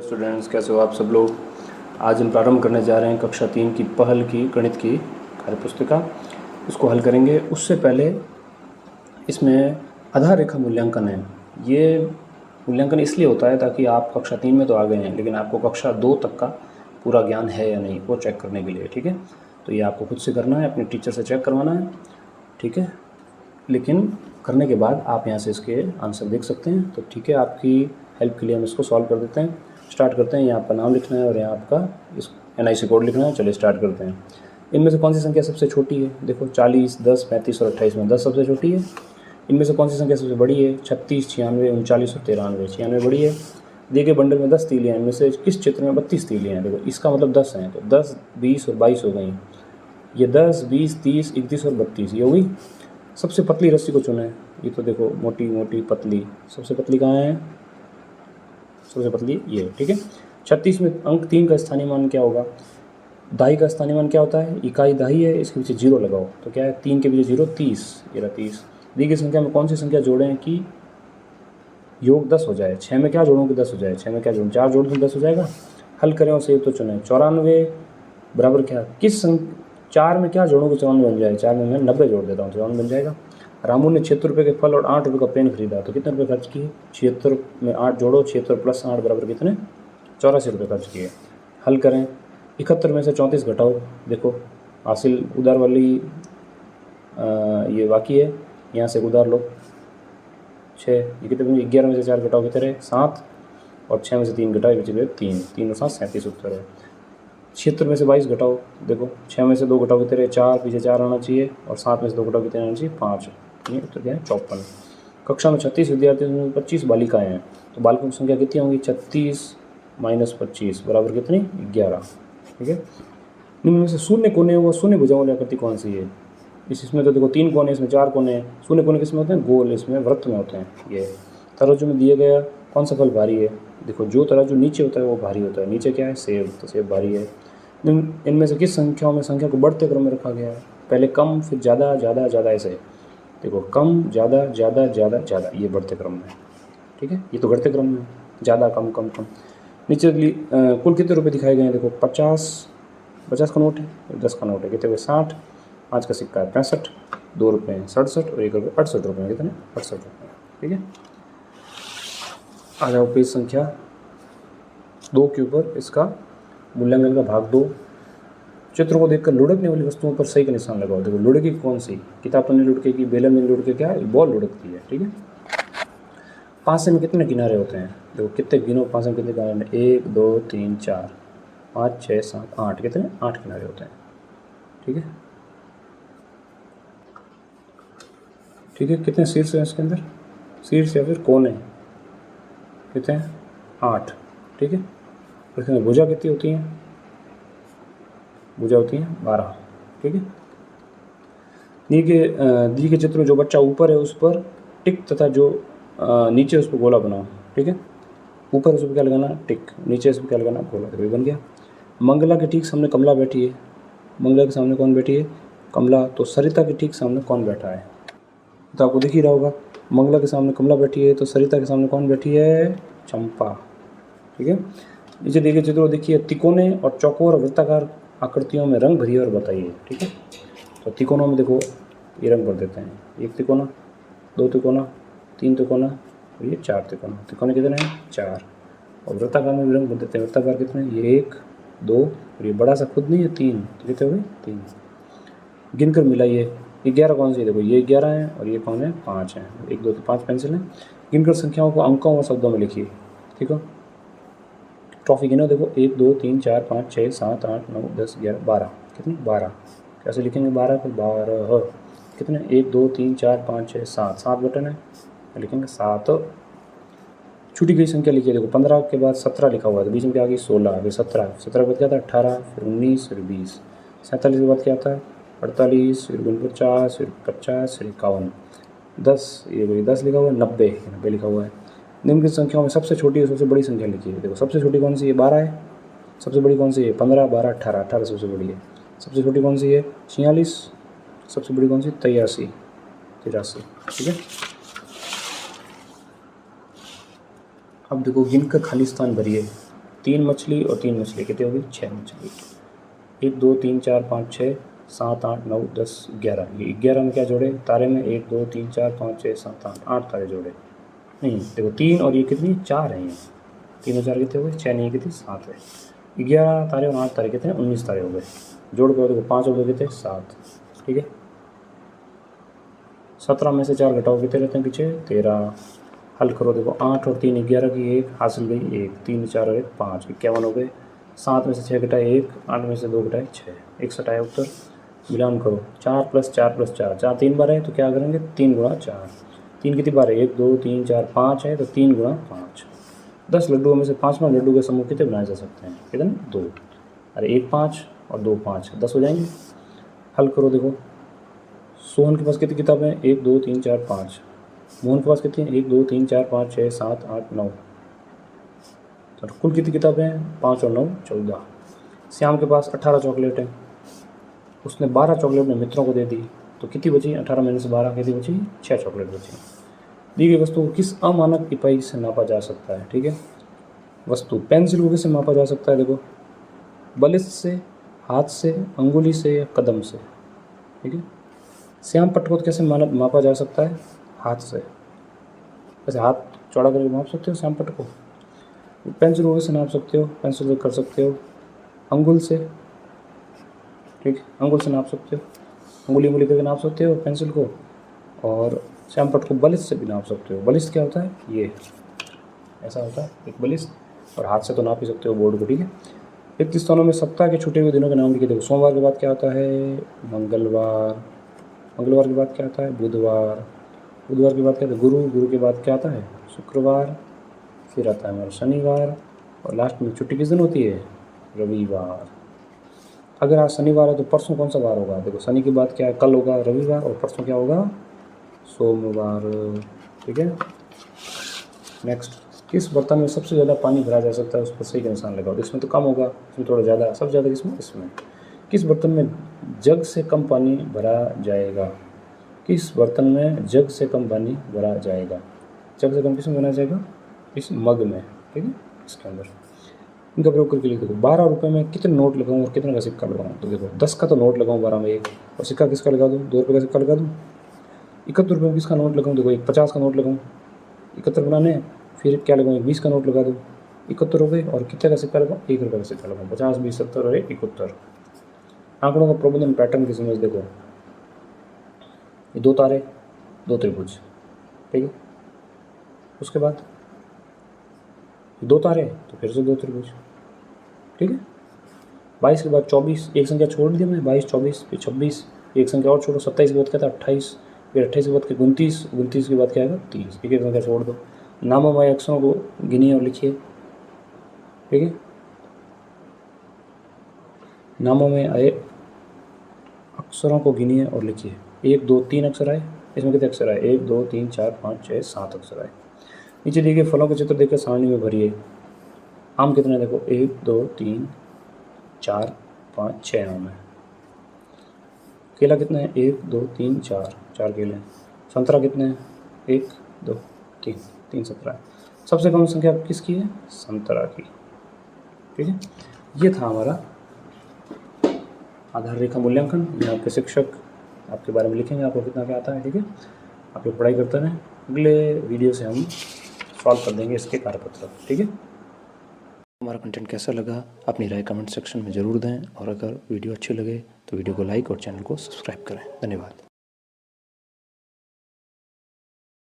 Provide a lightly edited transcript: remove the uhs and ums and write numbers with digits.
Students, कैसे हो आप सब लोग। आज हम प्रारंभ करने जा रहे हैं कक्षा 3 की पहल की गणित की कार्यपुस्तिका। उसको हल करेंगे। उससे पहले इसमें आधार रेखा मूल्यांकन है। ये मूल्यांकन इसलिए होता है ताकि आप कक्षा 3 में तो आ गए हैं, लेकिन आपको कक्षा 2 तक का पूरा ज्ञान है या नहीं वो चेक करने के लिए। ठीक है, तो ये आपको खुद से करना है, अपने टीचर से चेक करवाना है। ठीक है, लेकिन करने के बाद आप यहाँ से इसके आंसर देख सकते हैं। तो ठीक है, आपकी हेल्प के लिए हम इसको सॉल्व कर देते हैं। स्टार्ट करते हैं। यहाँ आपका नाम लिखना है और यहाँ आपका इस NIC कोड लिखना है। चलिए स्टार्ट करते हैं। इनमें से कौन सी संख्या सबसे छोटी है? देखो 40, 10, 35 और 28 में 10 सबसे छोटी है। इनमें से कौन सी संख्या सबसे बड़ी है? 36, 96, 39 और 93। 96 बड़ी है। देखिए बंडल में 10 तीलियाँ हैं, इनमें से किस चित्र में 32 तीलियाँ हैं? देखो इसका मतलब 10 हैं, तो 10, 20 और 22 हो गई। ये 10, 20, 30, 31 और 32 ये हुई। सबसे पतली रस्सी को चुना है। ये तो देखो मोटी मोटी पतली, सबसे पतली कहाँ है? सबसे पतली ये। ठीक है, 36 में अंक 3 का स्थानीय मान क्या होगा? दाई का स्थानीय मान क्या होता है? इकाई दाई है, इसके पीछे 0 लगाओ तो क्या है? 3 के पीछे 0, 30। ये रहा 30। दी गई संख्या में कौन सी संख्या जोड़ें कि योग 10 हो जाए? 6 में क्या जोड़ूं कि 10 हो जाए? 6 में क्या जोड़ूं? 4 जोड़ दूं 10 हो जाएगा। हल करें और सही तो चुनें। 94 बराबर क्या? किस 4 में क्या जोड़ूं कि 94 बन जाए? 4 में मैं 90 जोड़ देता हूँ, 54 बन जाएगा। रामू ने 76 रुपये के फल और 8 रुपये का पेन खरीदा, तो कितने रुपये खर्च किए? 76 में 8 जोड़ो, 76 प्लस 8 बराबर कितने? 84 रुपये खर्च किए। हल करें। 71 में से 34 घटाओ। देखो हासिल उधार वाली ये बाकी है, यहाँ से उधार लो। 6 ये कितने बने? 11 में से 4 घटाओ कितने रहे? 7 और 6 में से 3 घटाओ बचे 3। 3 और 7 37 उत्तर है। 76 में से 22 घटाओ। देखो 6 में से 2 घटाओ कितने रहे? 4, पीछे 4 आना चाहिए, और 7 में से 2 घटाओ कितने आना चाहिए? 5। ये उत्तर क्या है? 54। कक्षा में 36 विद्यार्थी में 25 बालिकाएँ हैं, तो बालकों की संख्या कितनी होंगी? 36 माइनस 25 बराबर कितनी? 11। ठीक है, निम्न में से शून्य कोने व शून्य भुजाओं वाली आकृति कौन सी है? इसमें तो देखो 3 कोने, इसमें 4 कोने हैं। शून्य कोने किसमें होते हैं? गोल, इसमें वृत्त में होते हैं। ये तराजू में दिया गया कौन सा फल भारी है? देखो जो तराजू नीचे होता है वो भारी होता है। नीचे क्या है? सेब, तो सेब भारी है। इनमें से किस संख्याओं में संख्या को बढ़ते क्रम में रखा गया है? पहले कम, फिर ज़्यादा, ज़्यादा, ज़्यादा, ऐसे। देखो कम, ज़्यादा, ज़्यादा, ज़्यादा, ज़्यादा, ये बढ़ते क्रम में। ठीक है, ये तो घटते क्रम में, ज़्यादा, कम, कम, कम। नीचे कुल कितने रुपए दिखाए गए हैं? देखो 50 का नोट है, 10 का नोट है, कितने हुए? 60। 5 का सिक्का है 65, 2 रुपये हैं 67 और 1 रुपये 68 रुपये। कितने? 68 रुपये। ठीक है, आ जाओ पेज संख्या 2 के ऊपर। इसका मूल्यांकन का भाग 2। चित्रों को देखकर लुढ़कने वाली वस्तुओं पर सही का निशान लगाओ। देखो लुढ़की कौन सी? किताब तो नहीं लुढ़केगी, बेलन नहीं लुढ़के, क्या बॉल लुढ़कती है। ठीक है, पाँसे में कितने किनारे होते हैं? देखो कितने गिनो, पाँसे में कितने किनारे? 1, 2, 3, 4, 5, 6, 7, 8। कितने? 8 किनारे होते हैं। ठीक है, ठीक है, कितने शीर्ष हैं इसके अंदर? शीर्ष या फिर कोने कितने हैं? 8। ठीक है, और इसके अंदर भुजा कितनी होती हैं? भुजा होती हैं 12। ठीक है, दी के चित्र में जो बच्चा ऊपर है उस पर टिक तथा जो नीचे उस पर गोला बनाओ। ठीक है, ऊपर उस पर क्या लगाना? टिक, नीचे उस पर क्या लगाना? गोला। तो बन गया। मंगला के ठीक सामने कमला बैठी है। मंगला के सामने कौन बैठी है? कमला। तो सरिता के ठीक सामने कौन बैठा है? तो आपको दिख ही रहा होगा, मंगला के सामने कमला बैठी है, तो सरिता के सामने कौन बैठी है? चंपा। ठीक है, नीचे देखिए चित्रों देखिए, तिकोने और चौकोर वृत्ताकार आकृतियों में रंग भरिए और बताइए। ठीक है, तो तिकोनों में देखो ये रंग भर देते हैं। 1 तिकोना, 2 तिकोना, 3 तिकोना और ये 4 तिकोना। तिकोने कितने हैं? 4। और वृत्ताकार में भी रंग भर देते हैं। वृत्ताकार कितने? ये 1, 2 और ये बड़ा सा खुद नहीं है 3। तो कितने हुए? 3। गिनकर मिलाइए। ये 11 कौन सी है? देखो ये 11 है और ये कौन है? 5 है। 1, 2, 5 पेंसिल हैं। गिनकर संख्याओं को अंकों और शब्दों में लिखिए। ठीक है, ट्रॉफी गिनो। देखो 1, 2, 3, 4, 5, 6, 7, 8, 9, 10, 11, 12। कितनी? 12। कैसे लिखेंगे 12 को? 12। कितने? 1, 2, 3, 4, 5, 6, 7। 7 बटन है, लिखेंगे 7। छूटी गई संख्या लिखिए। देखो 15 के बाद 17 लिखा हुआ है, तो बीच में क्या आ गई? 16, फिर 17, 17 के बाद क्या था? 18, फिर 19, फिर 20। 47 के बाद क्या आता है? 48, फिर 49, फिर 50, फिर 51। 10, ये वही 10 लिखा हुआ है। 90, 90 लिखा हुआ है। निम्नलिखित संख्याओं में सबसे छोटी और सबसे बड़ी संख्या लिखिए। देखो सबसे छोटी कौन सी है? 12 है। सबसे बड़ी कौन सी है? 15, 12, 18। 18 सबसे बड़ी है। सबसे छोटी कौन सी है? 46। सबसे बड़ी कौन सी? 83, 83। ठीक है, अब देखो गिनकर खाली स्थान भरिए। 3 मछली और 3 मछली कितनी होगी? 6 मछली। 1 2 3 4 5 6 7 8 9 10 11। ये 11 में क्या जोड़े तारे में? 1 2 3 4 5 6 7 8 8 तारे जोड़े। नहीं देखो 3 और ये कितनी? 4 हैं। ये 3 और 4 कितने हो गए? 6 नहीं कितनी? 7 है। 11 तारे और 8 तारे कितने? 19 तारे हो गए। जोड़ कर देखो 5 और 2 कितने? 7। ठीक है। 17 में से 4 घटाओ कितने रहते हैं पीछे? 13। हल करो देखो 8 और 3 11 की 1 हासिल गई 1, 3 4 और 1 5, 51 हो गए। 7 में से 6 घटाए 1, 8 में से 2 घटाए 6, 61 आया उत्तर। मिलान करो 4 + 4 + 4, 4 3 बार है तो क्या करेंगे? 3 × 4। 3 कितनी बार है? 1 2 3 4 5 है तो 3 × 5। 10 लड्डुओं में से 5वां लड्डू के समूह कितने बनाए जा सकते हैं? कितने? 2। अरे 1 5 और 2 5, 10 हो जाएंगे। हल करो देखो सोहन के पास कितनी किताबें हैं? 1 2 3 4 5। मोहन के पास कितनी है? 1 2 3 4 5 6 7 8 9। तो कुल कितनी किताबें हैं? 5 और 9 14। श्याम के पास 18 चॉकलेट हैं। उसने 12 चॉकलेट अपने मित्रों को दे दी तो कितनी बची? 18 में से 12 कितनी बची? 6 चॉकलेट बची। दी गई वस्तु को किस अमानक इकाई से नापा जा सकता है? ठीक है। वस्तु पेंसिल को किससे मापा जा सकता है? देखो बलिष्ठ से, हाथ से, अंगुली से या कदम से। ठीक है। श्याम पट्ट को कैसे मापा जा सकता है? हाथ से। वैसे हाथ चौड़ा करके माप सकते हो श्याम पट्ट को। पेंसिल को कैसे नाप सकते हो? पेंसिल से कर सकते हो अंगुल से। ठीक है, अंगुल से नाप सकते हो, अंगुली करके नाप सकते हो पेंसिल को। और श्याम पट्ट को बलिष्ठ से भी नाप सकते हो। बलिष्ठ क्या होता है? ये ऐसा होता है एक बलिष्ठ। और हाथ से तो नाप ही सकते हो बोर्ड को। ठीक है। 31 स्थानों में सप्ताह के छूटे हुए दिनों के नाम लिखे। देखो सोमवार के बाद क्या आता है? मंगलवार। मंगलवार के बाद क्या आता है? बुधवार। बुधवार के बाद क्या आता है? गुरु। गुरु के बाद क्या आता है? शुक्रवार। फिर आता है हमारा शनिवार। और लास्ट में छुट्टी किस दिन होती है? रविवार। अगर आज शनिवार है तो परसों कौन सा वार होगा? देखो शनि के बाद क्या है? कल होगा रविवार और परसों क्या होगा? सोमवार। ठीक है। नेक्स्ट, किस बर्तन में सबसे ज़्यादा पानी भरा जा सकता है? उस पर सही का निशान लगाओ। इसमें तो कम होगा, इसमें थोड़ा ज़्यादा। सबसे ज़्यादा किसमें? इसमें। किस बर्तन में जग से कम पानी भरा जाएगा? किस बर्तन में जग से कम पानी भरा जाएगा? जग से कम किसमें भरा जाएगा? इस मग में। ठीक है। इसके अंदर इनका प्रयोग करके लिख दो। 12 रुपये में कितने नोट लगाऊँ और कितने का सिक्का लगाऊँ? तो देखो 10 का तो नोट लगाऊँ 12 में एक, और सिक्का किसका लगा दूँ? 2 रुपये का सिक्का लगा दूँ। 71 रुपये में किसका नोट लगाऊँ? देखो एक 50 का नोट लगाऊँ, 71 बनाने। फिर क्या लगाऊँ? एक 20 का नोट लगा दूँ, 71 हो गए। और कितने का सिक्का लगाऊँ? 1 रुपये का सिक्का लगाऊँ। 50 20 70 और 71। आंकड़ों का प्रबंधन पैटर्न की समझ। देखो ये 2 तारे 2 त्रिभुज। ठीक है। उसके बाद 2 तारे तो फिर से 2 त्रिभुज। ठीक है। 22 के बाद 24, एक संख्या छोड़ दी मैंने, 22 24 फिर 26, एक संख्या और छोड़ो, 27 के बाद क्या था? 28, फिर 28 के बाद 29, 29 के बाद क्या आएगा? 30। एक संख्या छोड़ दो। नामों में अक्षरों को गिनिए और लिखिए। ठीक है। नामों में आए अक्षरों को गिनिए और लिखिए। 1 2 3 अक्षर आए। इसमें कितने अक्षर आए? 1 2 3 4 5 6 7 अक्षर आए। नीचे देखिए फलों के चित्र देखकर सारणी में भरिए। आम कितने? देखो 1 2 3 4 5 6 आम है। केला कितने हैं? 1 2 3 4, 4 केले हैं। संतरा कितने हैं? 1 2 3, 3 संतरा है। सबसे कम संख्या किसकी है? संतरा की। ठीक है। ये था हमारा आधार रेखा मूल्यांकन। ये आपके शिक्षक आपके बारे में लिखेंगे, आपको कितना क्या आता है। ठीक है। आप लोग पढ़ाई करते रहें। अगले वीडियो से हम सॉल्व कर देंगे इसके कार्यपत्र। ठीक है। हमारा कंटेंट कैसा लगा अपनी राय कमेंट सेक्शन में ज़रूर दें, और अगर वीडियो अच्छी लगे तो वीडियो को लाइक और चैनल को सब्सक्राइब करें। धन्यवाद।